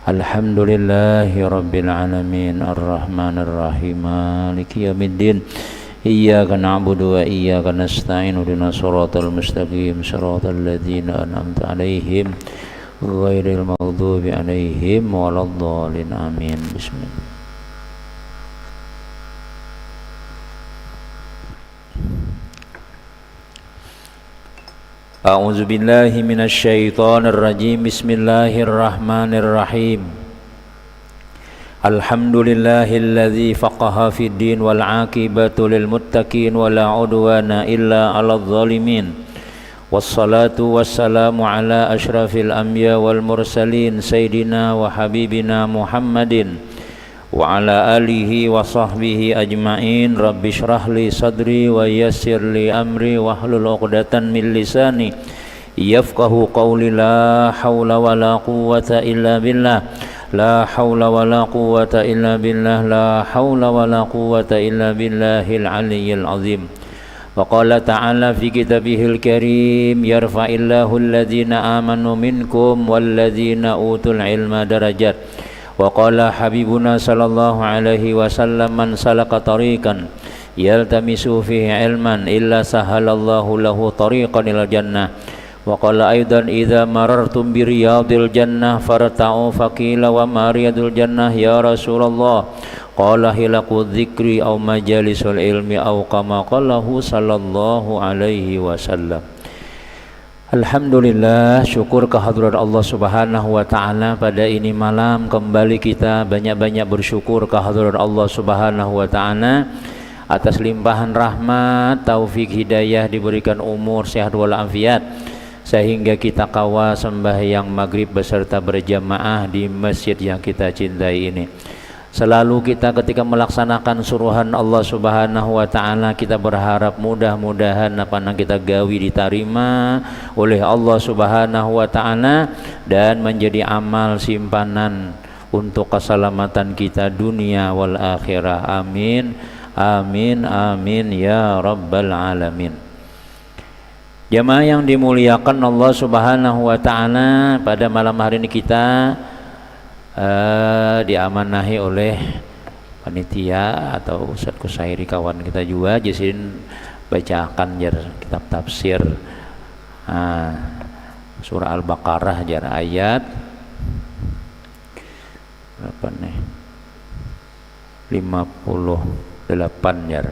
Alhamdulillahi rabbil alamin arrahmanir rahim maliki yaumiddin iyyaka na'budu wa iyyaka nasta'in ihdinas siratal mustaqim siratal ladzina an'amta 'alaihim ghairil maghdubi 'alaihim waladdallin amin. Bismillah. A'udzu billahi minasy syaithanir rajim. Bismillahirrahmanirrahim. Alhamdulillahilladzi faqaha fid din wal 'aqibatu lil muttaqin wa la 'udwana illa 'alal zalimin. Wassalatu wassalamu ala asyrafil anbiya wal mursalin sayyidina wa habibina Muhammadin wa ala alihi wa sahbihi ajma'in. Rabbi shrah li sadri wa yassir li amri wa hlul 'uqdatan min lisani yafqahu qawli. La haula wa la quwwata illa billah. La haula wa la quwwata illa billah. La haula wa la quwwata illa billahil aliyyil azim. Wa qala ta'ala fi kitabihil karim yarfa'illahu alladhina amanu minkum walladhina utul ilma darajat. Wa qala habibuna sallallahu alaihi wasallam man salaka tariqan yaltamisu fihi ilman illa sahalallahu lahu tariqan ilal jannah. Wa qala aidan idza marartum bi riyadil jannah farta'u faqila wa ma riyadul jannah ya Rasulullah qala hilaqu dzikri aw majalisul ilmi aw kama qalahu sallallahu alaihi wasallam. Alhamdulillah, syukur kehadirat Allah Subhanahu wa taala pada ini malam. Kembali kita banyak-banyak bersyukur kehadirat Allah Subhanahu wa taala atas limpahan rahmat, taufik, hidayah, diberikan umur sehat walafiat sehingga kita kawal sembahyang maghrib beserta berjamaah di masjid yang kita cintai ini. Selalu kita ketika melaksanakan suruhan Allah Subhanahu wa taala, kita berharap mudah-mudahan apa yang kita gawi diterima oleh Allah Subhanahu wa taala dan menjadi amal simpanan untuk keselamatan kita dunia wal akhirah. Amin amin amin ya rabbal alamin. Jamaah yang dimuliakan Allah Subhanahu wa taala, pada malam hari ini kita diamanahi oleh panitia atau Ustadz Kusairi kawan kita juga jisin bacakan jar kitab tafsir surah Al-Baqarah jar ayat berapa nih 58 jar.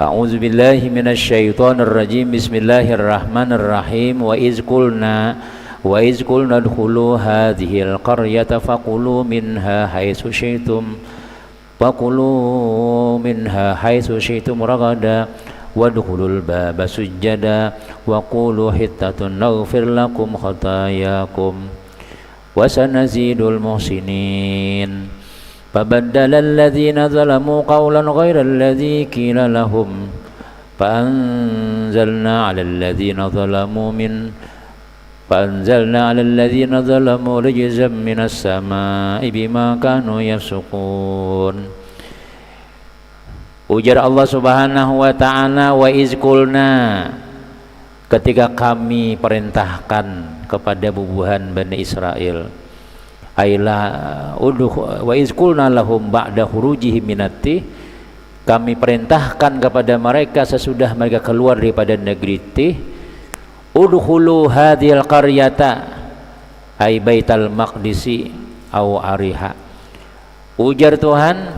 A'udzubillahi minasyaitonir rajim. Bismillahirrahmanirrahim. Wa iz qulna adkhulu hadhil qaryata faqulu minha haitsu syi'tum ragada wadkhulul baba sujjada wa qulu hittatun naghfir lakum khatayakum wa sanazidul muhsinin. Fabaddala alladhina zalamu qawlan ghayra alladhi qila lahum فأنزلنا على الذين ظلموا رجزا من السماء بما كانوا يفسقون. Ujar Allah Subhanahu wa taala, wa iz qulna, ketika kami perintahkan kepada bubuhan Bani Israel, wa iz qulna lahum ba'da khurujihim minati, kami perintahkan kepada mereka sesudah mereka keluar daripada negeri Tih, udkhulu hadhil qaryata ay baital maqdisi au ariha. Ujar Tuhan,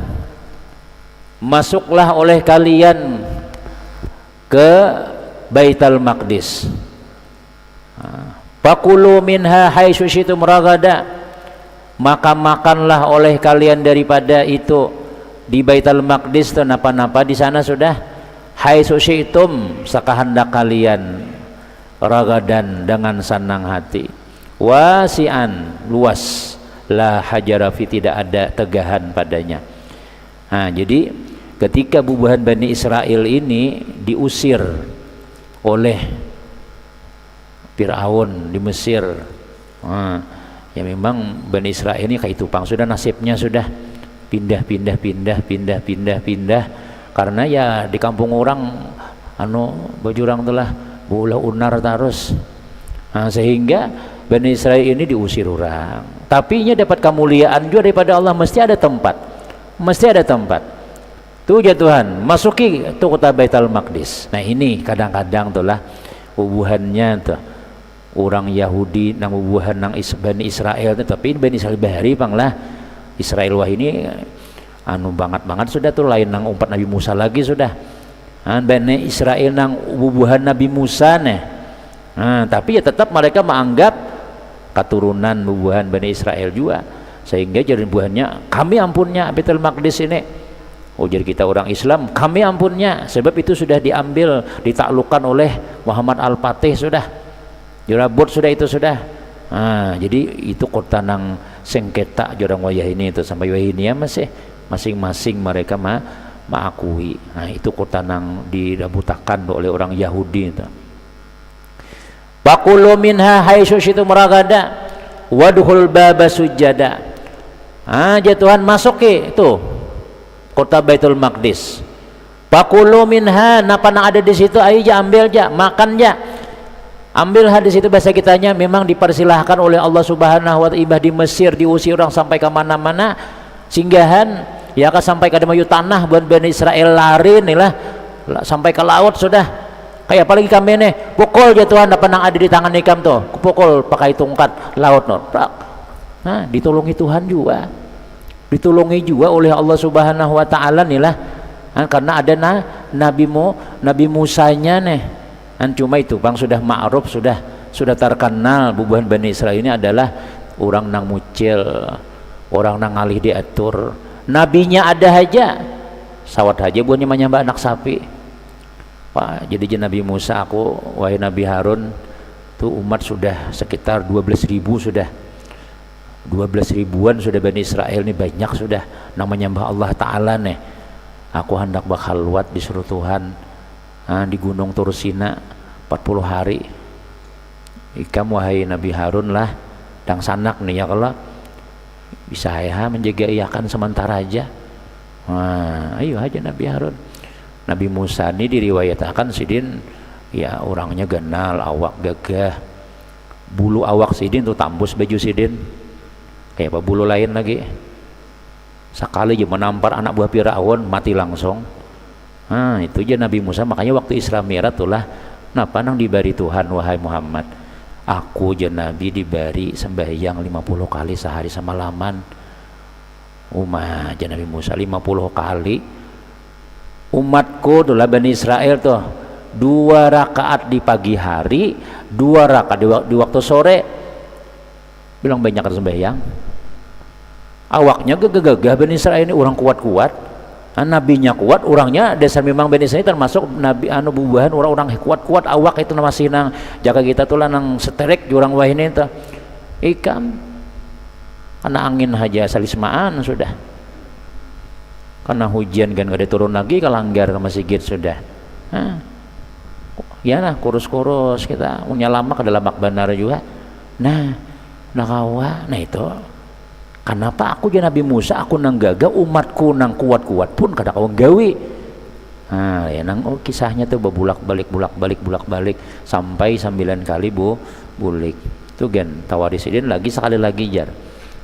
masuklah oleh kalian ke Baitul Maqdis. Fakulu minha haitsu syi'tum ragada, maka makanlah oleh kalian daripada itu di Baitul Maqdis. Napa-napa di sana sudah haitsu syi'tum, sakahendak kalian, ragadan dengan senang hati, wasi'an luas, la hajarafi tidak ada tegahan padanya. Jadi ketika bubuhan Bani Israel ini diusir oleh Fir'aun di Mesir, ya memang Bani Israel ini kayak tupang, sudah nasibnya sudah pindah karena ya di kampung orang bajurang telah bola unar terus, sehingga Bani Israel ini diusir orang. tapi nya dapat kemuliaan juga daripada Allah, mesti ada tempat, mesti ada tempat. Tuh ya Tuhan, masuki tuh kota Baitul Maqdis. Nah ini kadang-kadang tuh lah hubungannya tuh orang Yahudi nang hubungan nang Bani Israel, tapi Bani Israel bahari pang lah Israel wah ini anu banget sudah tuh, lain nang umpat Nabi Musa lagi sudah. Bani Israel nang hubungan Nabi Musa nih. Tapi ya tetap mereka menganggap keturunan hubungan Bani Israel juga, sehingga jadi buahnya kami ampunnya Baitul Maqdis ini. Oh jadi kita orang Islam kami ampunnya, sebab itu sudah diambil ditaklukkan oleh Muhammad Al-Fatih sudah dirabut sudah itu sudah. Jadi itu kota nang sengketa jorang wayah ini itu sampai wayah ini ya masing-masing mereka mengakui. Nah itu kota nang dirabutakan oleh orang Yahudi itu. Fakulu minha haitsu syi'tum ragada wadkhul baba sujada. Ya Tuhan masuk ke itu kota Baitul Maqdis. Fakulu minha, napa nang ada di situ ayo ja ambil ja, makan ja. Ambil hadis itu bahasa kitanya memang dipersilahkan oleh Allah Subhanahu wa taala di Mesir, diusir orang sampai ke mana-mana singgahan ya kan, sampai ke demayu tanah buat Bani Israel lari nih lah sampai ke laut sudah. Kayak apalagi kami nih pukul ya Tuhan apa nang ada di tangan ikam tuh, pukul pakai tongkat laut no. Nah ditolongi Tuhan juga, ditolongi juga oleh Allah Subhanahu wa taala nih lah. Karena ada Nabi Musanya nih. Cuma itu bang sudah ma'ruf, sudah terkenal bubuhan Bani Israel ini adalah orang nang mucil, orang nang ngalih diatur. Nabinya ada aja sawat aja buahnya menyembah anak sapi. Pak jadi Nabi Musa aku wahai Nabi Harun tuh umat sudah sekitar 12.000 sudah, 12.000-an sudah Bani Israel ini banyak sudah namanya menyembah Allah Ta'ala nih. Aku hendak bakhalwat disuruh Tuhan di Gunung Tursina 40 hari. Ikam wahai Nabi Harun lah dang sanak nih ya, kalau bisa ya menjaga iakan sementara aja. Ayo aja Nabi Harun. Nabi Musa ini diriwayatkan sidin ya orangnya ganal, awak gagah, bulu awak sidin tuh tambus baju sidin kayak apa bulu lain lagi. Sekali aja menampar anak buah Firaun mati langsung. Itu aja Nabi Musa. Makanya waktu Isra Mi'raj tulah napa nang dibari Tuhan wahai Muhammad, aku aja Nabi dibari sembahyang 50 kali sehari semalaman. Aja Nabi Musa 50 kali. Umatku tulah Bani Israel tuh 2 rakaat di pagi hari, 2 rakaat di waktu sore. Bilang banyak sembahyang. Awaknya gagah Bani Israel ini orang kuat-kuat. Nabinya kuat, orangnya dasar memang Bani Israel termasuk nabi bubuhan orang-orang kuat-kuat. Awak itu masih nang jaga kita tuh lah nang seterek jurang wah ini tuh ikam karena angin aja salismaan sudah, karena hujan kan gak ada turun lagi kalanggar ke masjid sudah. Ya lah kurus-kurus kita punya lama ke dalam benar juga. Nah itu kenapa aku jadi Nabi Musa aku nang gagah umatku nang kuat-kuat pun kada kau gawi. Ya nang kisahnya tuh bulak-balik sampai 9 kali bulik. Itu gen tawaridin lagi sekali lagi jar.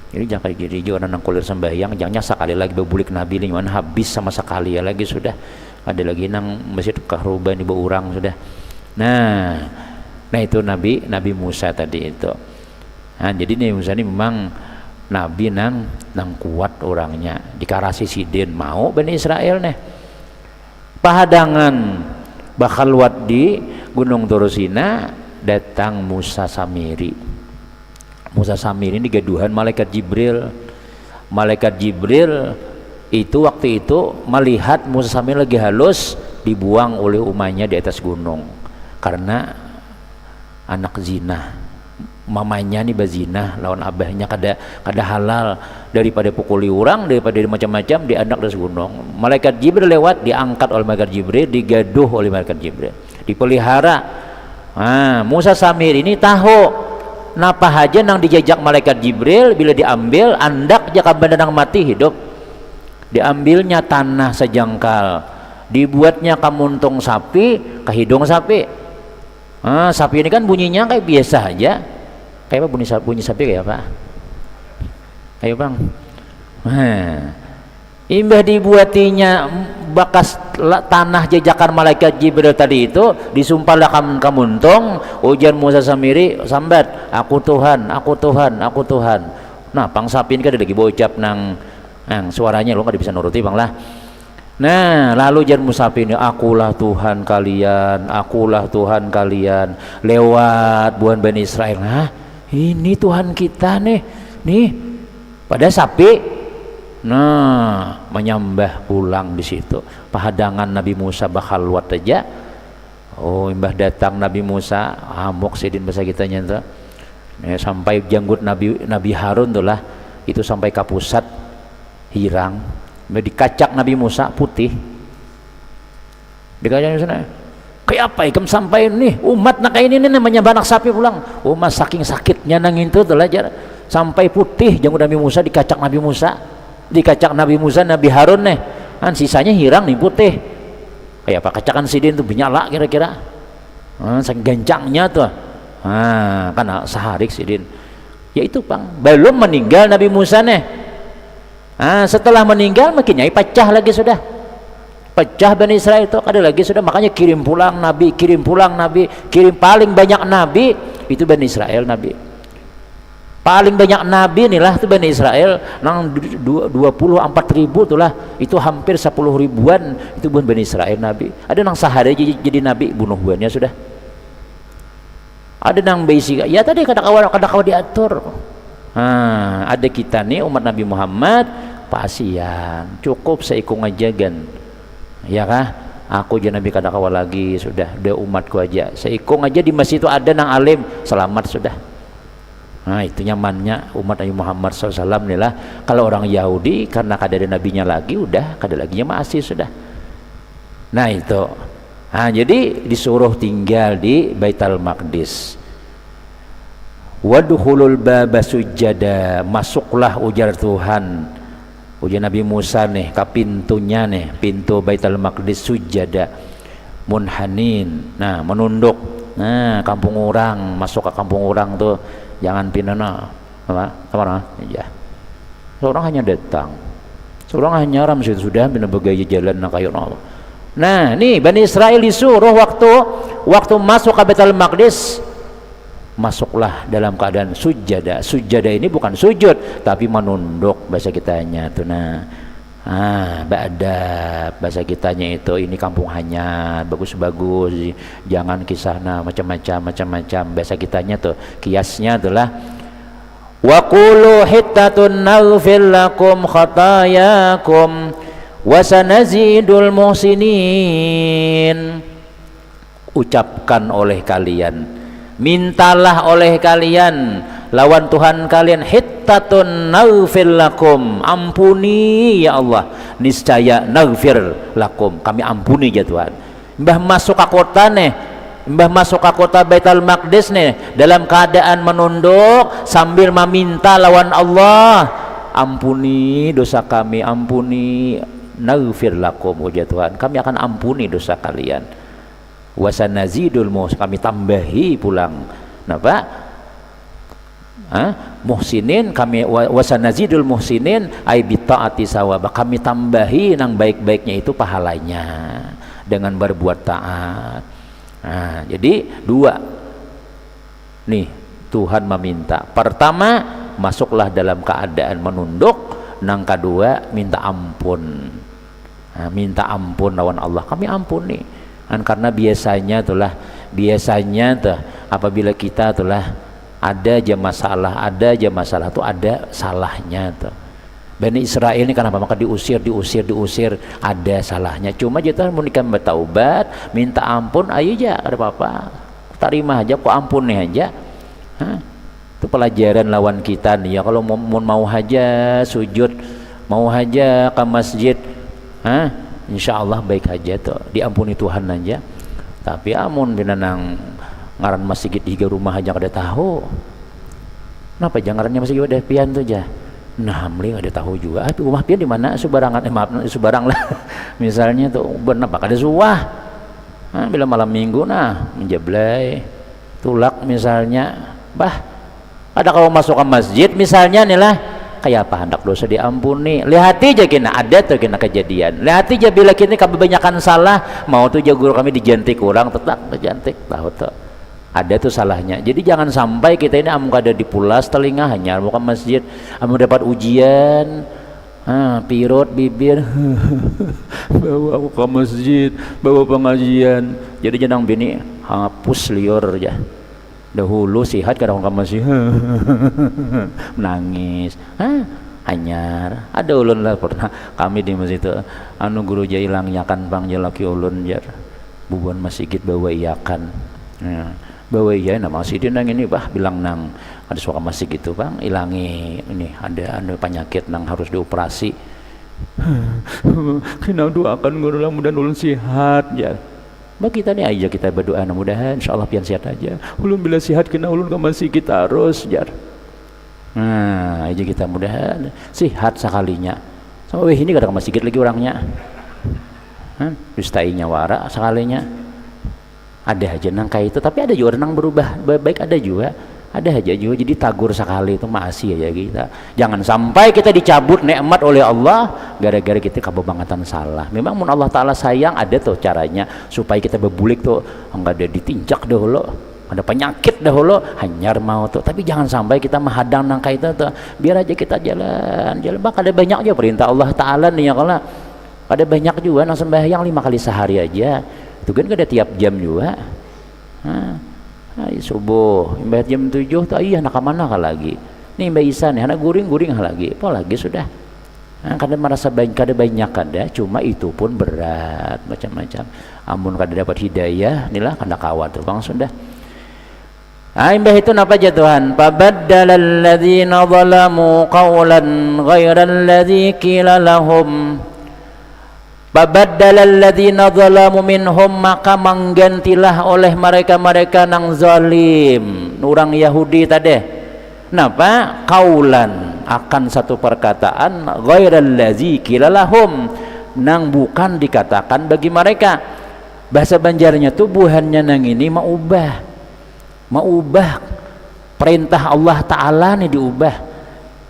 Jadi jangan kayak gini juga nang kulir sembahyang jangannya sekali lagi bulik Nabi ini mana habis sama sekali ya lagi sudah. Ada lagi nang masjid Kahruban ibu orang sudah. Nah itu Nabi Musa tadi itu. Jadi Nabi Musa ini memang Nabi nang kuat orangnya, dikarasi sidin mau Bani Israel nih pahadangan bakhalwat di Gunung Tursina. Datang Musa Samiri ini gaduhan malaikat Jibril itu waktu itu melihat Musa Samiri lagi halus dibuang oleh umatnya di atas gunung karena anak zina. Mamanya nih bazina lawan abahnya kada halal, daripada pukuli orang, daripada macam-macam di anak dari gunung. Malaikat Jibril lewat diangkat oleh malaikat Jibril, digaduh oleh malaikat Jibril, dipelihara. Musa Samir ini tahu napa aja nang dijajak malaikat Jibril bila diambil andak jaka benda nang mati hidup, diambilnya tanah sejengkal, dibuatnya kamuntung sapi ke hidung sapi. Sapi ini kan bunyinya kayak biasa aja. Kayak apa bunyi sapi kayak apa? Ayo bang. Imbah dibuatinya bekas tanah jejakan malaikat Jibril tadi itu, disumpahlah kamuntung ujian Musa Samiri sambat, aku Tuhan, aku Tuhan, aku Tuhan. Nah pangsapin kan lagi bocap nang suaranya lo nggak bisa nuruti bang lah. Nah lalu jan Musafin, akulah Tuhan kalian, akulah Tuhan kalian, lewat buan Bani Israel. Nah ini Tuhan kita nih pada sapi. Nah menyembah pulang di situ. Pahadangan Nabi Musa bakal luat aja. Oh imbah datang Nabi Musa amok sidin bahasa kita nyata. Sampai janggut Nabi Harun tuh lah itu sampai kapusat hirang. Dikacak Nabi Musa putih. Dikacak sana. Kayak apa ikem sampai nih umat nak ini nih menyembah anak sapi pulang. Umat saking sakitnya nang itu tuh lah sampai putih janggut Nabi Musa dikacak Nabi Musa. Dikacak Nabi Musa, Nabi Harun nih kan sisanya hirang nih putih. Kayak apa kacakan sidin tuh menyala kira-kira saking gancangnya tuh kan seharik sidin ya itu bang belum meninggal Nabi Musa nih. Setelah meninggal makin nyai pecah lagi sudah, pecah Bani Israel itu ada lagi sudah, makanya kirim pulang Nabi, kirim paling banyak Nabi itu Bani Israel. Nabi paling banyak Nabi inilah itu Bani Israel nang 24.000 itulah, itu hampir 10 ribuan itu bukan Bani Israel Nabi. Ada nang sehari jadi Nabi bunuh buannya sudah, ada nang basic ya tadi kadang-kadang diatur. Ada kita nih umat Nabi Muhammad pasien cukup seikung aja gan ya kah, aku aja Nabi kadang-kadang lagi sudah ada umatku aja seikung aja di masjid itu ada nang alim selamat sudah. Nah itu nyamannya umat Nabi Muhammad SAW nih lah. Kalau orang Yahudi karena kada ada nabinya lagi udah kada laginya masih sudah. Nah itu jadi disuruh tinggal di Baitul Maqdis. Wadkhulul baba sujada, masuklah ujar Tuhan ujar Nabi Musa nih ke pintunya nih, pintu Baitul Maqdis sujada munhanin, nah menunduk. Nah kampung orang, masuk ke kampung orang tuh jangan pindah kemana ya, seorang hanya datang, seorang hanya ram sudah pindah bergaya jalan nak kayu. Nah nih Bani Israel disuruh waktu masuk ke Baitul Maqdis masuklah dalam keadaan sujada. Sujada ini bukan sujud tapi menunduk bahasa kitanya tuh. Ba'adab bahasa kitanya itu, ini kampung hanya bagus-bagus, jangan kisahna macam-macam bahasa kitanya tuh. Kiasnya adalah wa qulu hittatun naghfir lakum khatayakum wa sanazidul muhsinin. Ucapkan oleh kalian, mintalah oleh kalian lawan Tuhan kalian, hittatun naghfir lakum, ampuni ya Allah, niscaya naghfir lakum, kami ampuni ya Tuhan. Mbah masuk ke kota nih, mbah masuk ke kota Baitul Maqdis nih dalam keadaan menunduk sambil meminta lawan Allah, ampuni dosa kami, ampuni, naghfir lakum ya Tuhan, kami akan ampuni dosa kalian. Wasanazidul kami tambahi pulang napa muhsinin, kami wasanazidul muhsinin ay bitaati sawaba, kami tambahi nang baik-baiknya itu pahalanya dengan berbuat taat. Jadi dua nih Tuhan meminta, pertama masuklah dalam keadaan menunduk, nang kedua minta ampun. Minta ampun lawan Allah, kami ampuni. Karena biasanya tuh apabila kita ada aja masalah tuh ada salahnya tuh. Bani Israel ini kenapa maka diusir ada salahnya. Cuma kita menikam bertaubat, minta ampun aja ada apa-apa, terima aja, kok ampun nih aja. Itu pelajaran lawan kita nih ya. Kalau mau aja sujud, mau aja ke masjid, insya Allah baik aja tuh, diampuni Tuhan aja. Tapi amun binanang ngaran masjid tiga rumah aja kada tahu, kenapa jangarannya masjid ada pian tuh aja. Nah meli ada tahu juga, rumah pian di mana subarangan, subarang lah misalnya tuh benar kada suah. Bila malam minggu menjablay tulak misalnya, ada kalau masuk ke masjid misalnya nih lah, kayak apa hendak dosa diampuni. Lihat aja kena ada tuh kena kejadian. Lihat aja bila kita kebanyakan salah mau tuh guru kami dijantik kurang tetap dijantik tahu tuh. Ada tuh salahnya. Jadi jangan sampai kita ini amun kada dipulas telinga hanya mau ke masjid, amun dapat ujian, pirot bibir, bawa aku ke masjid, bawa pengajian. Jadi jangan bini hapus liur aja. Dahulu sihat kadang ke masjid, menangis, hanyar. Ada ulun lah pernah kami di masjid itu, anu guru jailang nyakan bang jalaki ulun jar, bubuan masjid bawa iyakan. Bawa iya nama masjid nang ini bah bilang nang ada suaka masjid gitu bang ilangi ini ada penyakit nang harus dioperasi. Kena doakan guru lah mudah ulun sihat ya. Bah kita nih aja kita berdoa mudahan insyaallah pian sehat aja. Ulun bila sehat kena ulun ke masjid kita harus jar. Nah aja kita mudahan sehat sekalinya. Sama weh ini kadang masjid lagi orangnya. Dustainya wara sekalinya. Ada aja nang kayak itu, tapi ada juga nang berubah baik ada juga, ada aja juga jadi tagur sekali itu masih ya kita. Jangan sampai kita dicabut nikmat oleh Allah gara-gara kita kebangetan salah. Memang mun Allah Taala sayang ada tuh caranya supaya kita bebulik tuh enggak ada ditinjak dahulu, ada penyakit dahulu hanyar mau tuh. Tapi jangan sampai kita menghadang nang kayak itu tuh. Biar aja kita jalan. Bak ada banyak aja perintah Allah Taala nih ya kalau ada banyak juga nang sembahyang 5 kali sehari aja. Itu kan ada tiap jam juga. Subuh, mbak jam 7 tuh iya nak mana lagi. Nih mbak Isa nih, anak guring lagi. Apa lagi sudah? Kadang merasa kada banyak kada, cuma itu pun berat macam-macam. Amun kada dapat hidayah, inilah kada khawatir bang sudah. Mbah itu napa aja Tuhan? Fabaddalal ladzina zalamu qawlan ghairal ladzi qila lahum. Babaddalal ladzina zalamu minhum maka menggantilah oleh mereka nang zalim orang Yahudi tadi napa kaulan akan satu perkataan ghairal ladzi qila lahum nang bukan dikatakan bagi mereka. Bahasa Banjarnya tuh buhannya nang ini mau ubah perintah Allah Ta'ala nih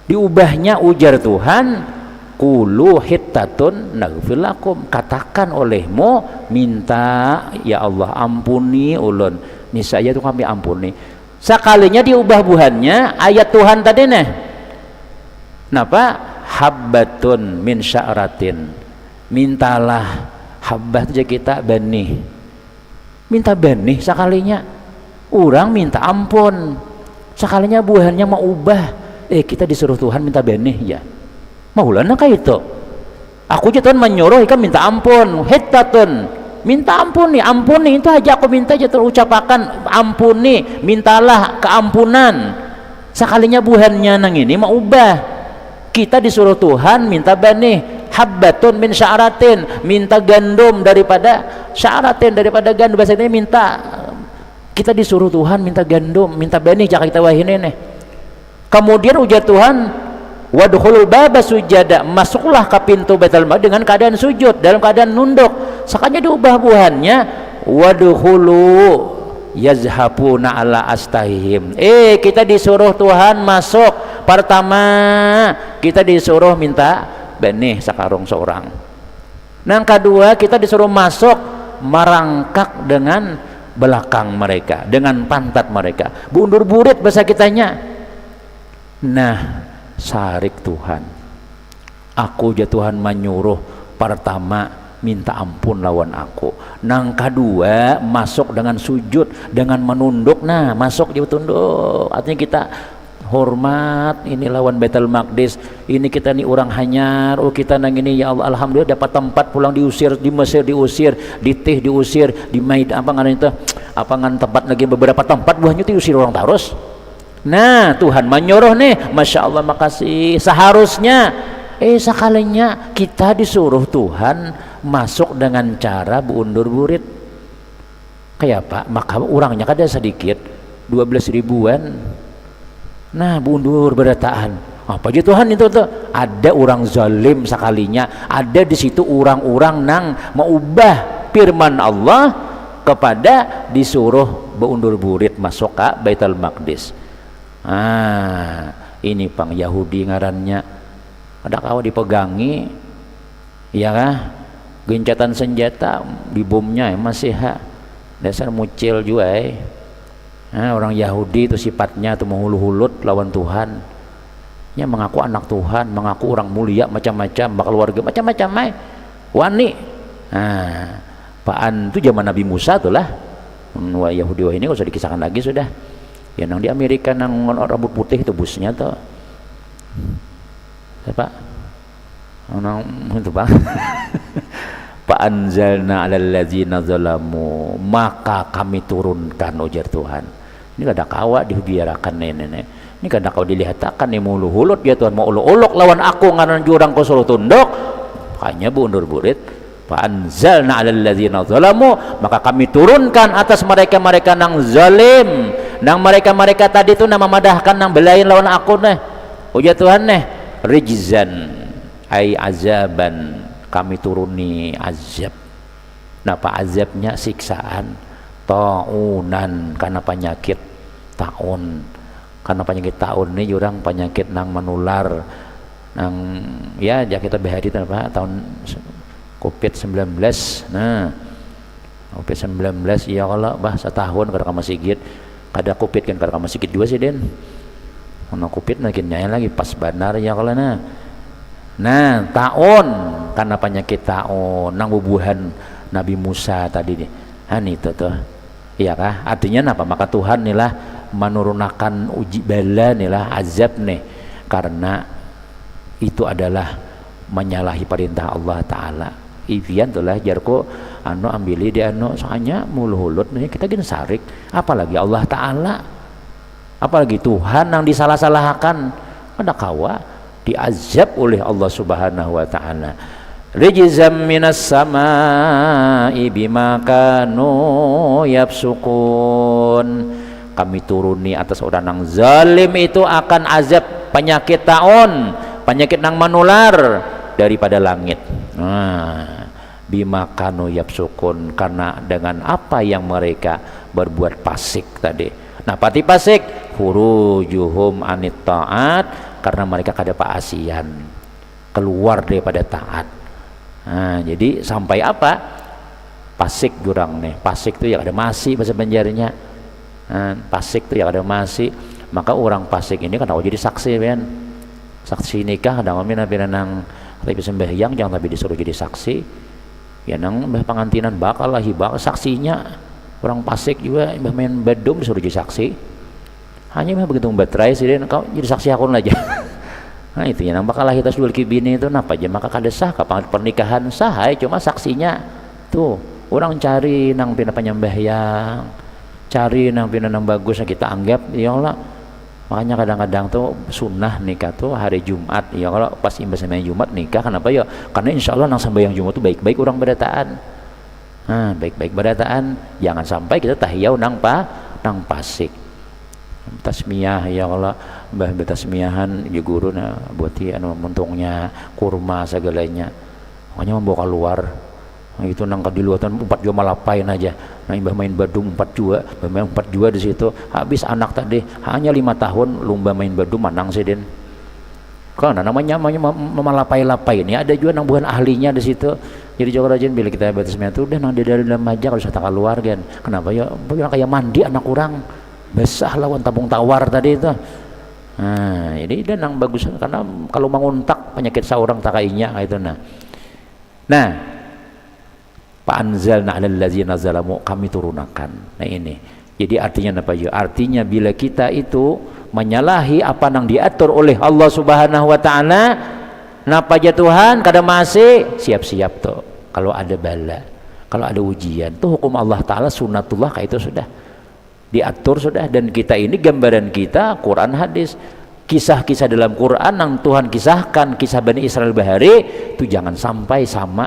diubahnya ujar Tuhan Qulu hittatun naghfir lakum, katakan olehmu minta ya Allah ampuni ulun niscaya itu kami ampuni. Sekalinya diubah buhannya ayat Tuhan tadi nih napa habbatun min sya'ratin, mintalah habbat aja kita benih, minta benih sekalinya orang minta ampun sekalinya buhannya mau ubah kita disuruh Tuhan minta benih ya maulana kayak itu aku aja Tuhan menyuruh ikan minta ampun hittatun minta ampuni itu aja aku minta aja terucapakan ampuni mintalah keampunan sekalinya buhannya nang ini mau ubah kita disuruh Tuhan minta benih habbatun min sya'ratin minta gandum daripada sya'ratin daripada gandum bahasa ini minta kita disuruh Tuhan minta gandum minta benih jangan kita wahini nih kemudian ujar Tuhan wadkhulul baba sujada masuklah ke pintu Baitul Maqdis dengan keadaan sujud dalam keadaan nunduk sekalinya diubah buhannya wadkhulu yazhabuna ala astahihim kita disuruh Tuhan masuk pertama kita disuruh minta benih sekarung seorang yang kedua kita disuruh masuk merangkak dengan belakang mereka dengan pantat mereka bundur burit bahasa kitanya. Nah sarik Tuhan aku aja Tuhan menyuruh pertama minta ampun lawan aku nang kedua masuk dengan sujud dengan menunduk nah masuk dia tunduk artinya kita hormat ini lawan Baitul Maqdis ini kita nih orang hanyar kita nang ini ya Allah alhamdulillah dapat tempat pulang diusir di Mesir diusir di Tih diusir di Maid apa ngan itu apa ngan tempat lagi beberapa tempat buahnya diusir orang terus. Nah Tuhan menyuruh nih Masya Allah makasih seharusnya sekalinya kita disuruh Tuhan masuk dengan cara bundur burit kayak apa maka orangnya kada sedikit 12 ribuan nah bundur berataan apa aja Tuhan itu tuh ada orang zalim sekalinya ada di situ orang-orang nang mengubah firman Allah kepada disuruh bundur burit masuk ke Baitul Maqdis. ini pang Yahudi ngarannya ada kau dipegangi ya kah gencatan senjata dibomnya masih dasar mucil juga orang Yahudi itu sifatnya itu menghulu-hulut lawan Tuhan nya mengaku anak Tuhan, mengaku orang mulia macam-macam, bakal keluarga macam-macam wani Paan itu zaman Nabi Musa tuh lah Yahudi ini nggak usah dikisahkan lagi sudah ya nang di Amerika nang rambut putih itu busnya tuh siapa nang itu bang fa anzalna 'alal ladzina zalamu maka kami turunkan ujar Tuhan ini kada kawa dibiarakan nenek ini kada kau dilihatkan nih mulu hulut ya Tuhan mau uluk-uluk lawan aku ngaran jurang kau suruh tunduk makanya bundur burit fa anzalna 'alal ladzina zalamu maka kami turunkan atas mereka-mereka nang zalim nang mereka-mereka tadi itu nama madahkan nang belain lawan aku ujar Tuhan rijzan ay azaban kami turuni azab napa azabnya siksaan ta'unan karena penyakit taun karena penyakit taun ini jurang penyakit nang menular nang ya kita bahari apa tahun COVID-19 COVID-19 ya kalau bahasa tahun kada masjid kada COVID kan kada masjid juga sih den ono COVID makinnya lagi pas benar ya kalau nah taun karena penyakit taun nang bubuhan Nabi Musa tadi nih itu tuh iya kah artinya apa maka Tuhan inilah menurunkan uji bala inilah azab nih karena itu adalah menyalahi perintah Allah Ta'ala Ivian tuh lah jarko ambili dia soalnya mulu-hulut nih kita gini sarik apalagi Allah Ta'ala apalagi Tuhan yang disalah-salahkan ada kawa diazab oleh Allah Subhanahu wa taala rijzam minas samai bima kanu yafsukun kami turuni atas orang yang zalim itu akan azab penyakit taun penyakit nang menular daripada langit bima kanu yafsukun karena dengan apa yang mereka berbuat fasik tadi nah pati fasik furujuhum anit ta'at karena mereka kada paasian keluar daripada taat jadi sampai apa pasik jurang nih pasik itu ya ada masih bahasa Banjarnya pasik itu ya ada masih maka orang pasik ini kan jadi saksi kan saksi nikah ada ngamin nang tapi sembahyang jangan tapi disuruh jadi saksi ya nang pengantinan bakal lah hibak saksinya orang pasik juga main bedum disuruh jadi saksi hanya begitu baterai sih kau jadi saksi akun aja nah itu ya nang bakal kita sudah kibini itu napa aja maka kada sah kapan pernikahan sah cuma saksinya tuh orang cari nang pina penyembahyang cari nang pina nang bagus kita anggap ya Allah makanya kadang-kadang tuh sunnah nikah tuh hari Jumat ya kalau pas imbas sembahyang Jumat nikah kenapa ya karena insya Allah nang sembahyang Jumat tuh baik-baik orang berataan baik-baik berataan jangan sampai kita tahiyau nang pasik tasmiyah ya Allah mbah tasmiyahan di guru buati muntungnya kurma segalanya makanya membawa keluar itu nang kadiluatan 4 jua malapain aja mbah main badung 4 jua main 4 jua di situ habis anak tadi hanya 5 tahun lumba main badung manang sih den karena namanya memalapai-lapai ini ada juga nang bukan ahlinya di situ jadi juga rajin bila kita batasnya itu udah nang di dalam aja kalau sudah keluar kan kenapa ya kayak mandi anak kurang besar lawan tabung tawar tadi itu jadi dan yang bagus karena kalau menguntak penyakit seorang takainya itu nah fa anzalna 'alal ladzina zalamu kami turunkan ini jadi artinya apa ya artinya bila kita itu menyalahi apa yang diatur oleh Allah Subhanahu wa taala napa aja Tuhan kada masih siap-siap tuh kalau ada bala kalau ada ujian tuh hukum Allah Ta'ala sunnatullah kayak itu sudah diatur sudah dan kita ini gambaran kita Quran hadis kisah-kisah dalam Quran yang Tuhan kisahkan kisah Bani Israel bahari itu jangan sampai sama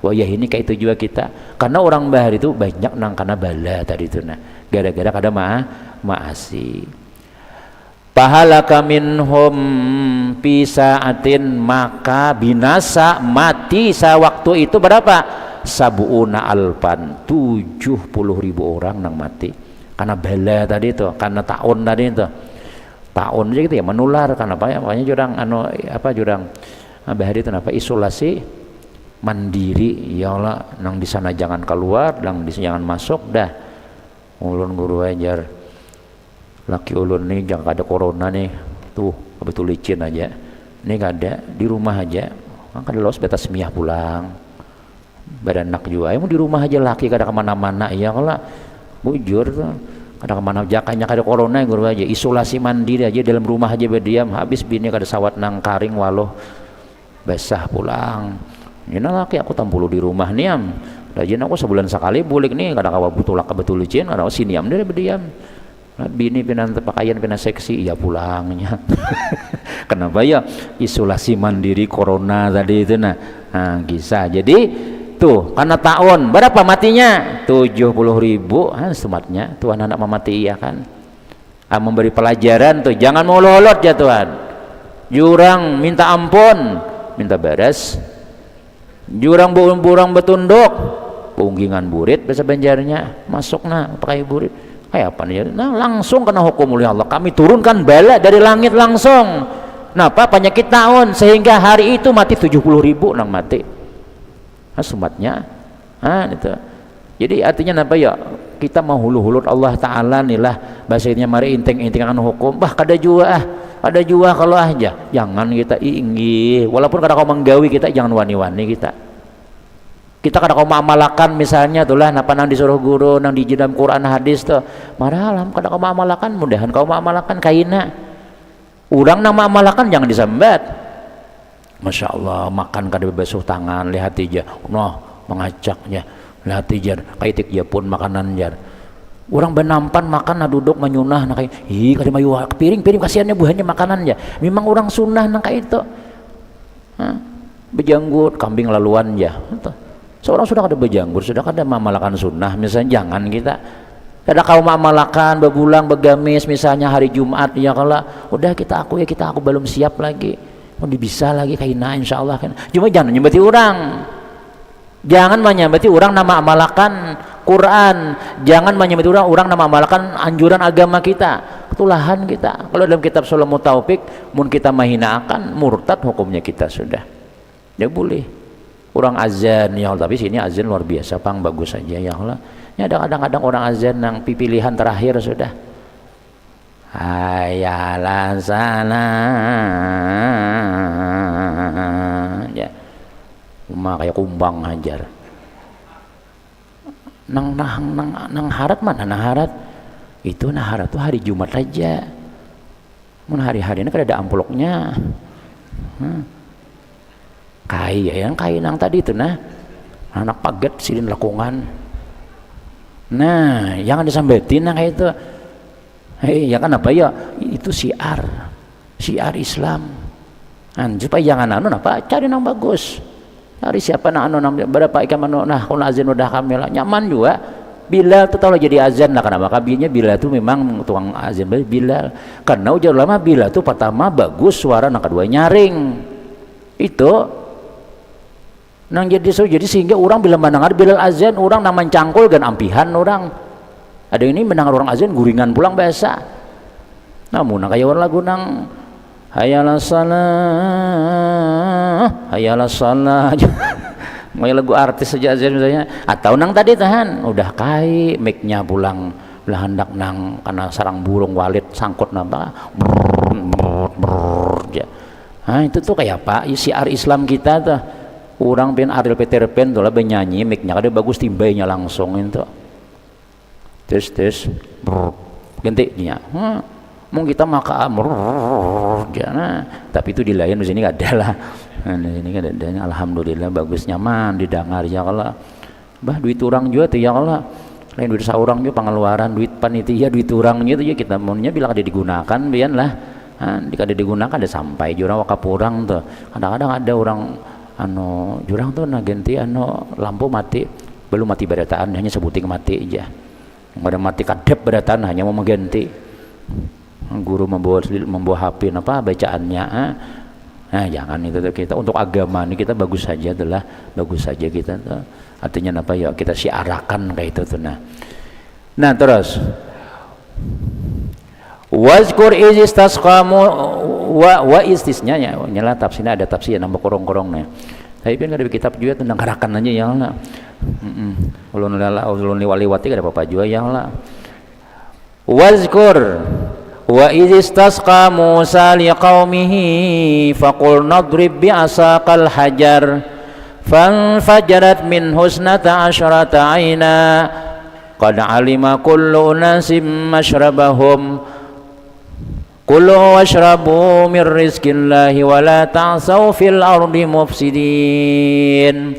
wayah ini kayak itu juga kita karena orang bahari itu banyak nang karena bala tadi itu gara-gara kada maasi pahalaka minhum pisaatin maka binasa mati sewaktu itu berapa sabuuna alpan 70.000 orang nang mati karena bala tadi itu karena tahun tadi itu tahun aja gitu ya menular. Kenapa ya? Makanya jurang jurang bahari itu kenapa isolasi mandiri ya Allah, nang di sana jangan keluar, nang di jangan masuk dah. Ulun guru ajar laki ulun nih jangan ada corona nih tuh betul licin aja ini gak ada di rumah aja kan kada los batas miah pulang badan nak juga mau di rumah aja laki kada kemana-mana ya kalau bujur tuh kada kemana jakanya kada corona guru aja isolasi mandiri aja dalam rumah aja berdiam habis bini kada sawat nang karing waloh basah pulang ini laki aku tampulu di rumah niam rajin aku sebulan sekali bulik nih kada kawa butulak betul licin kada siniam dia berdiam bini pinan pakaian pinan seksi ya pulangnya. Kenapa ya isolasi mandiri corona tadi itu nah bisa jadi tuh karena tahun berapa matinya 70.000 sematnya Tuhan anak memati ya kan memberi pelajaran tuh jangan mau lolot ya Tuhan jurang minta ampun minta beres jurang burang betunduk punggingan burit bahasa Banjarnya masuk nah pakai burit kayak apa nih nah langsung kena hukum oleh Allah kami turunkan bala dari langit langsung napa penyakit tahun sehingga hari itu mati 70.000 nang mati sematnya itu jadi artinya apa ya kita mau hulu-hulut Allah Ta'ala nih lah bahasanya mari inting-intingan hukum kada jua kalau aja jangan kita ingin walaupun kada kau menggawi kita jangan wani-wani kita kada kau mamalakan misalnya tuh lah napa nang disuruh guru nang di dalam Quran hadis tuh maralam kada kau mamalakan mudahan kau mamalakan kaina urang nang mamalakan jangan disambat Masya Allah makan kada bebasuh tangan lihat aja mengajaknya lihat aja kaitik ya pun makanan jar orang benampan makan duduk menyunah nah kayak kada mayu piring kasihannya buahnya makanan ya memang orang sunnah nang kayak itu bejanggut kambing laluan ya seorang sudah kada bejanggut sudah kada mamalakan sunnah misalnya jangan kita kada kau mamalakan bebulang begamis misalnya hari Jumat ya kalau udah kita aku belum siap lagi mau bisa lagi kaina insyaallah kan cuma jangan nyembati orang jangan menyembati orang nama amalakan Quran jangan menyembati orang nama amalakan anjuran agama kita ketulahan kita kalau dalam kitab Sulamut Taufik mun kita menghinakan murtad hukumnya kita sudah ya boleh orang azan ya Allah tapi sini azan luar biasa pang bagus saja ya Allah ya ada kadang-kadang orang azan yang pilihan terakhir sudah hayalan sana ya kayak kumbang hajar nang harat mana nang harat itu nah harat tuh hari Jumat aja mun hari-hari ini kan ada amplopnya yang nang tadi itu nah anak paget silin lakungan nah jangan disambetin nah kayak itu ya kan apa ya itu syiar Islam supaya jangan apa cari nang bagus cari siapa nang berapa ikan nah kalau azan udah kami lah nyaman juga Bilal tuh kalau jadi azan nah kenapa kabinya Bilal tuh memang tukang azan Bilal karena ujar lama Bilal tuh pertama bagus suara nang kedua nyaring itu nang jadi sehingga orang bila mendengar Bilal azan orang nang mencangkul dan ampihan orang ada ini mendengar orang azan guringan pulang biasa namun kayak orang lagu nang hayalah salah mau lagu artis saja azan misalnya atau nang tadi tahan udah kai mic-nya pulang belah hendak nang karena sarang burung walit sangkut napa ya itu tuh kayak apa syiar Islam kita tuh orang pin Ariel Peter Pan tuh lah benyanyi mic-nya kada bagus timbainya langsung itu tes gantinya mau kita maka nah, tapi itu di lain di sini nggak ada lah di sini kan ada alhamdulillah bagus nyaman didengar ya kalau duit orang juga tuh ya kalau lain duit seorang juga pengeluaran duit panitia duit orang gitu ya kita maunya bilang ada digunakan biar lah kada digunakan ada sampai jurang wakap orang tuh kadang-kadang ada orang jurang tuh ganti lampu mati belum mati berataan hanya sebuting mati aja ada mati kadep berataan hanya mau mengganti guru membawa HP apa bacaannya jangan itu kita untuk agama ini kita bagus saja kita tuh artinya apa ya kita siarakan kayak itu tuh nah terus Wazkur iz istasqamu wa istisnya ya nyala tafsirnya ada tafsir nambah korong-korongnya. Tapi kan ada kitab juga tentang gerakan aja yang lah. Ulun liwati ada apa juga yang lah. Wazkur wa iz istasqa Musa liqaumihi faqul nadrib bi'asaqal hajar fanfajarat min husnata asyrata aina qad alima kullu unasim mashrabahum kulu washrabu min rizkillahi wa la ta'saw fil ardi mufsidin.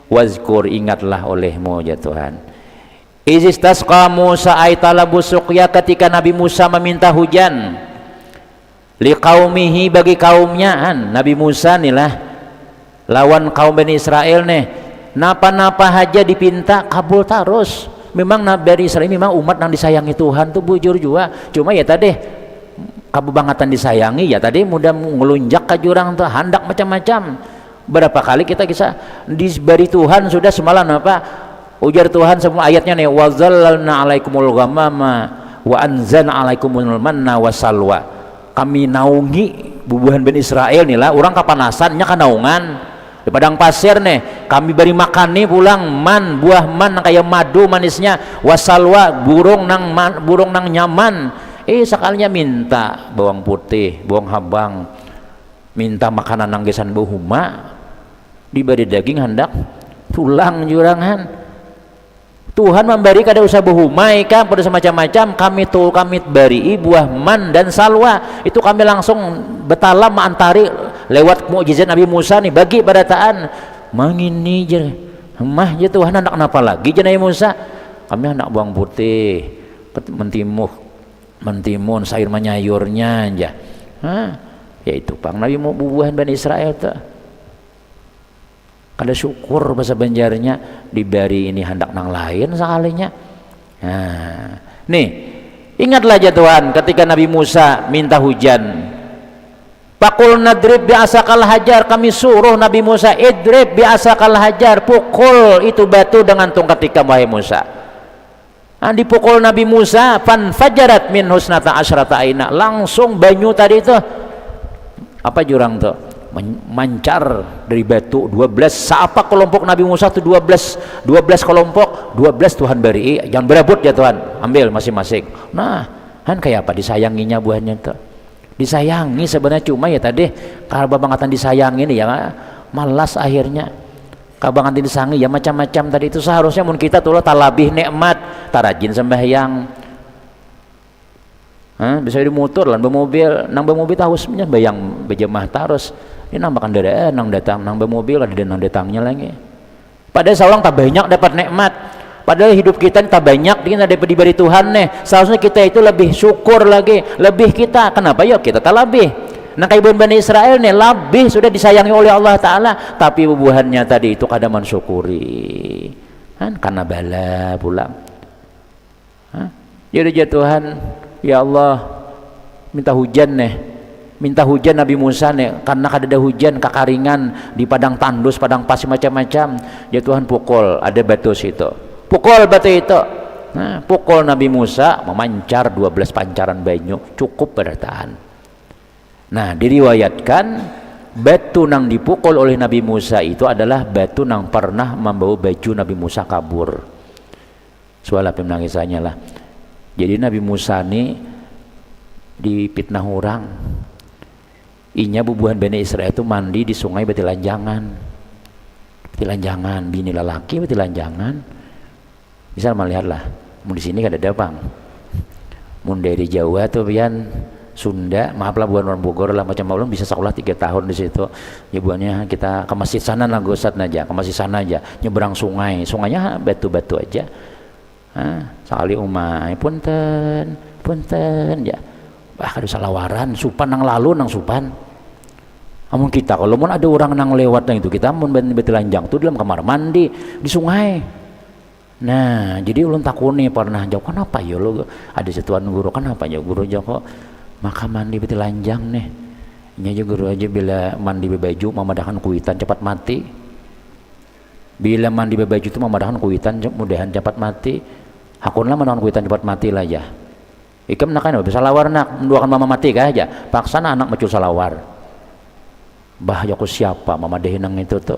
Wazkur, ingatlah olehmu ya Tuhan, istasqa Musa ay talabu suqya, ketika Nabi Musa meminta hujan liqaumihi, bagi kaumnya. Nabi Musa inilah lawan kaum Bani Israel nih, napa-napa aja dipinta kabul terus. Memang Nabi Israel memang umat yang disayangi Tuhan tuh bujur juga, cuma ya tadi kabubangatan disayangi ya tadi mudah ngelunjak ke jurang tuh handak macam-macam. Berapa kali kita kisah diberi Tuhan sudah semalam apa ujar Tuhan semua ayatnya nih, wa zallalna alaikumul ghamama wa anzalna alaikumul manna wasalwa. Kami naungi bubuhan Bani Israel nih lah, orang kapanasannya kan naungan di padang pasir nih, kami beri makan nih pulang man, buah man kayak madu manisnya, wasalwa burung nang nyaman. Sekalinya minta bawang putih, bawang habang, minta makanan nanggesan bohuma, diberi daging hendak tulang jurangan. Tuhan memberi kada usah bohuma ikan pada semacam-macam, kami beri buah man dan salwa, itu kami langsung betalam antari lewat mukjizat Nabi Musa nih bagi barataan mangini je mah je Tuhan hendak kenapa lagi je Nabi Musa, kami hendak bawang putih mentimun sayur menyayurnya aja. Ya itu pang Nabi mau bubuhan Bani Israel tuh kada syukur bahasa Banjarnya diberi ini hendak nang lain sekalinya. Nih ingatlah aja Tuhan ketika Nabi Musa minta hujan, pakul nadrib bi'asakal hajar, kami suruh Nabi Musa idrib bi'asakal hajar, pukul itu batu dengan tongkat ikam wahai Musa. Dipukul Nabi Musa, fanfajarat min husnata asyrata aina, langsung banyu tadi itu apa jurang tuh mancar dari batu 12. Siapa kelompok Nabi Musa tuh 12 kelompok, 12 Tuhan beri, jangan berebut ya Tuhan, ambil masing-masing. Nah kan kayak apa disayanginya buahnya tuh, disayangi sebenarnya, cuma ya tadi kalau babangatan disayangi nih ya malas akhirnya. Kabangan disangi ya macam-macam tadi itu. Seharusnya mun kita tuh talabih nikmat, tarajin sembahyang, bisa dimutur lan bermobil, nang bermobil tahusnya bayang bejamah tarus ini nambahkan dada nang datang nang bermobil ada nang datangnya lagi. Padahal seorang tak banyak dapat nikmat, padahal hidup kita tak banyak kita dapat diberi Tuhan nih. Seharusnya kita itu lebih syukur lagi, lebih kita kenapa yuk kita talabih. Nah kayak Bani Israel nih lebih sudah disayangi oleh Allah Ta'ala, tapi bubuhannya tadi itu kada mensyukuri kan karena bala pulang. Jadi ya Tuhan ya Allah minta hujan Nabi Musa nih karena kada ada hujan kakaringan di padang tandus padang pasir macam-macam. Ya Tuhan pukul ada batu situ, pukul batu itu, pukul Nabi Musa memancar 12 pancaran banyu cukup bertahan. Nah diriwayatkan batu nang dipukul oleh Nabi Musa itu adalah batu nang pernah membawa baju Nabi Musa kabur. Soal apa menangisannya lah. Jadi Nabi Musa ini dipitnah orang, inya bubuhan Bani Israel itu mandi di sungai Betilanjangan, bini lelaki Betilanjangan. Misal melihatlah, mau di sini kan ada bang, mau dari Jawa tuh pian Sunda, maaf lah bukan orang Bogor lah macam belum bisa sekolah 3 tahun di situ. Ya buannya kita ke masjid sana lah gosat aja, ke masjid sana aja, nyeberang sungainya batu-batu aja. Sekali umai punten ya. Kada salawaran, supan nang lalu nang supan. Amun kita kalau mau ada orang nang lewat nang itu kita mun Betilanjang tuh dalam kamar mandi di sungai. Nah, jadi ulun takuni pernah jauh kenapa ya lo ada setuan guru kenapa ya guru Joko maka mandi Betilanjang nih nya juga guru aja bila mandi bebaju memadakan kuitan cepat mati, bila mandi bebaju itu memadakan kuitan mudahan cepat mati, hakunlah menahan kuitan cepat mati lah ya. Ikam nak kan salawar nak menduakan mama mati kah aja. Paksana anak macul salawar. Bah aku siapa mama dehinang itu tuh.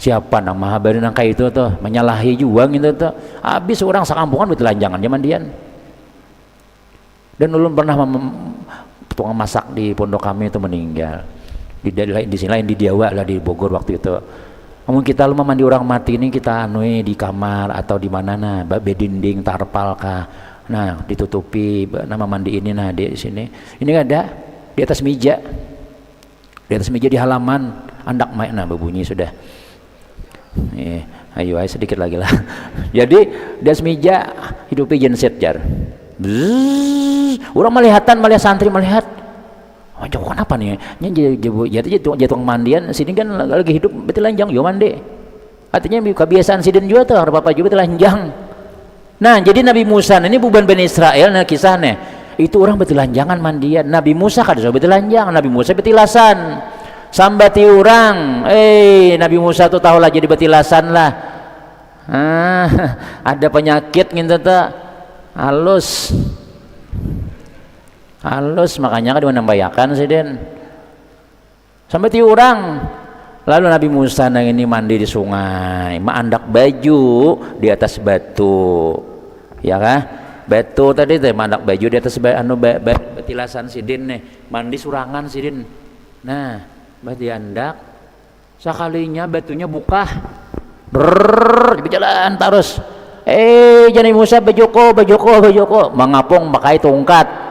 Siapa nang maha beri nang kayak itu tuh menyalahi juang itu tuh. Habis orang sakampungan betelanjangan zaman dian. Dan ulun pernah tukang masak di pondok kami itu meninggal. Di sini lain di Diawa lah di Bogor waktu itu. Namun kita lu mandi orang mati ini kita anui di kamar atau di mana nah, bedinding tarpal kah. Nah, ditutupi nama mandi ini nah di sini. Ini ada di atas meja. Di atas meja di halaman andak main nah berbunyi sudah. Ayo sedikit lagi lah. Jadi di atas meja hidupi genset jar. Orang melihat santri melihat. Oh, jauh kenapa nih? Jatuh mandian sini kan lagi hidup betul lanjang yo mandi. Artinya kebiasaan sidin juga tuh apa juga betul lanjang. Nah, jadi Nabi Musa ini buban Bani Israel nah kisahnya. Itu orang betilanjangan mandian. Nabi Musa kada so betilanjang, Nabi Musa betilasan. Sambati orang. Nabi Musa tuh tahu lah jadi betilasan lah. Ada penyakit gitu tuh. Halus makanya kan menambayakan sih den. Sambati orang. Lalu Nabi Musa nang ini mandi di sungai, mandak baju di atas batu. Ya kah? Batu tadi teh mandak baju di atas betilasan sidin nih, mandi surangan sidin. Nah, berarti andak sekalinya batunya buka. Berjalan terus. Jadi Musa bejoko mengapung pakai tongkat.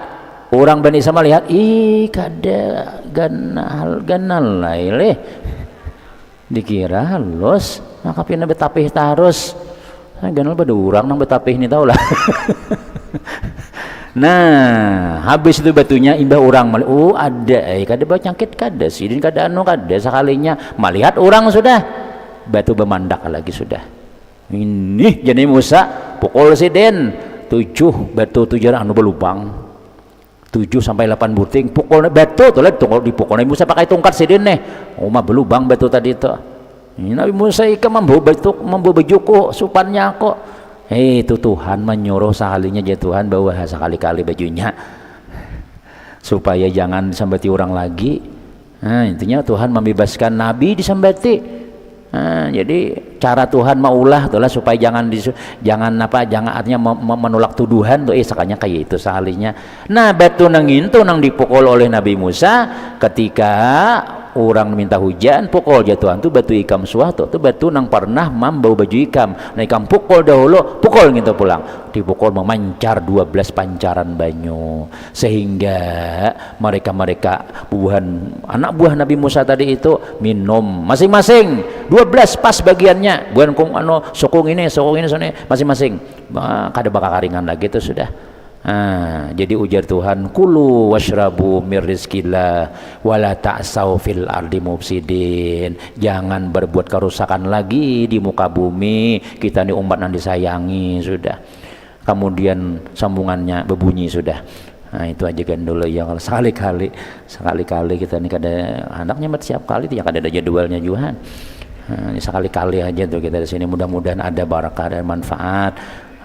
Orang Bani Israil lihat, kada ganal laile. Dikira halus, maka pindah betapih tarus. Ganal pada orang nang betapih ini tahu lah. Nah, habis itu batunya imbah orang ada, kada bacangkit kada sidin kada kada sekalinya melihat orang sudah batu bemandak lagi sudah. Ini jadi Musa pukul sidin 7 batu 7 berlubang 7 sampai 8 buting pukul batu tuh lah dipukul Musa pakai tongkat sidin nih mah berlubang batu tadi itu. Ini Nabi Musa membawa baju kok supannya kok. Itu Tuhan menyuruh sekalinya jadi Tuhan bawa sekali-kali bajunya supaya jangan disambati orang lagi. Nah, intinya Tuhan membebaskan Nabi disambati. Nah, jadi cara Tuhan maulah itulah supaya jangan artinya menolak tuduhan tuh sakanya kayak itu sekalinya. Nah, batu nang itu nang dipukul oleh Nabi Musa ketika orang minta hujan pukul jatuhan tuh batu ikam suatu tuh batu nang pernah bau baju ikam nah ikam pukul dahulu pukul gitu pulang dipukul memancar 12 pancaran banyu sehingga mereka anak buah Nabi Musa tadi itu minum masing-masing 12 pas bagiannya bukan sokong ini masing-masing kada bakal karingan lagi itu sudah. Jadi ujar Tuhan kulu washrabu mir rizqillah wala ta'sau fil ardi mufsidin. Jangan berbuat kerusakan lagi di muka bumi. Kita ini umat yang disayangi sudah. Kemudian sambungannya berbunyi sudah. Nah, itu aja kan dulu ya kalau sekali-kali kita ini kada anaknya setiap kali tidak ada jadwalnya juga. Sekali-kali aja tuh kita di sini mudah-mudahan ada barakah dan manfaat.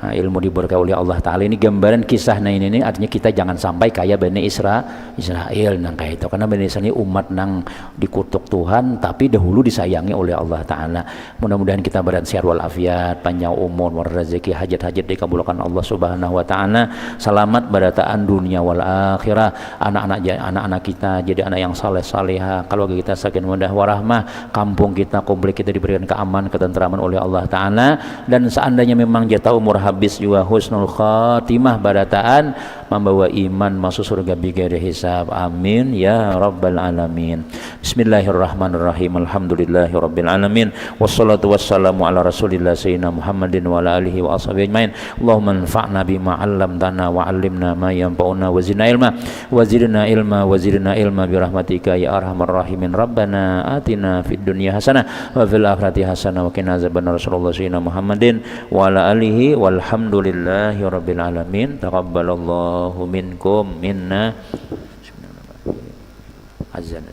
Ilmu diberkahi oleh Allah Ta'ala. Ini gambaran kisah ini artinya kita jangan sampai kayak Bani Israel nang kayak itu karena Bani Israel ini umat nang dikutuk Tuhan tapi dahulu disayangi oleh Allah Ta'ala. Mudah-mudahan kita berada sehat walafiat panjang umur rezeki hajat-hajat dikabulkan Allah Subhanahu Wa Ta'ala selamat berataan dunia wal akhirah anak-anak kita jadi anak yang saleh-salehah keluarga kita sakin mudah warahmah kampung kita komplek kita diberikan keamanan ketentraman oleh Allah Ta'ala dan seandainya memang jatah umur habis juga husnul khatimah barataan membawa iman masuk surga bighairi hisab amin ya rabbal alamin. Bismillahirrahmanirrahim alhamdulillahi rabbil alamin wassalatu wassalamu ala rasulillah sayyidina Muhammadin wa ala alihi wa ashabihi ajmain. Allahumma anfa'na bima 'allamtana wa 'allimna ma yanfa'una wa zidna ilma bi rahmatika ya arhamar rahimin. Rabbana atina fid dunya hasanah wa fil akhirati hasanah wa qina azabannar. Rasulullah sayyidina Muhammadin wa ala alihi walhamdulillahi rabbil alamin. Taqabbalallahu minkum minna. Azan.